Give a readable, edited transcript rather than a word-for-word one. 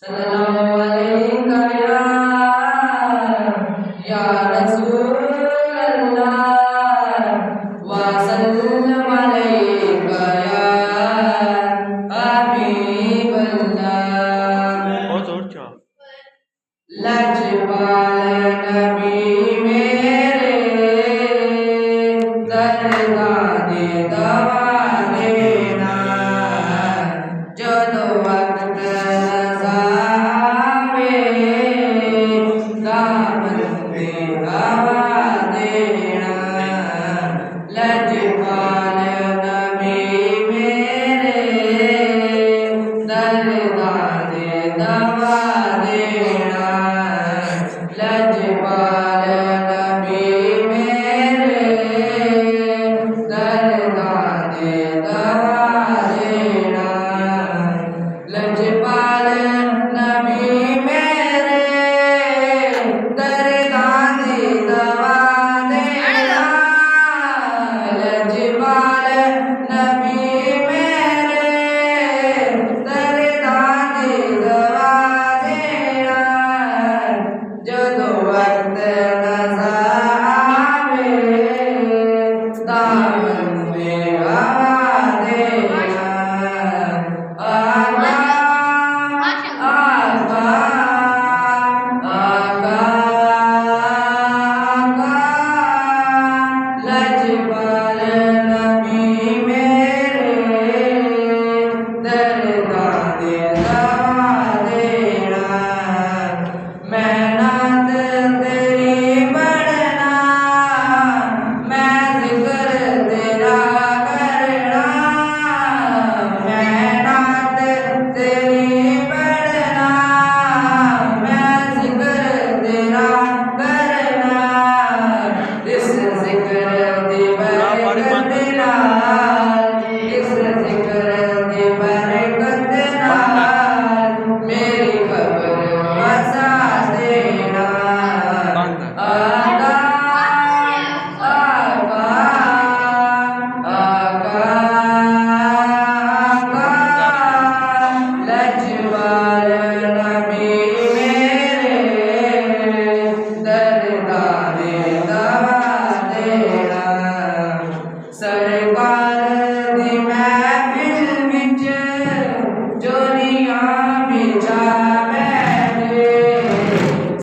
सल्लल्लाहु अलैका या रसूल अल्लाह व सल्लम अलैका या हबीब अल्लाह। लजपाल नबी मेरे दरदादे दवा देना जदों वक्त रज़ावे दामन पे हवा देना। लजपाल नबी मेरे दरदादे दवा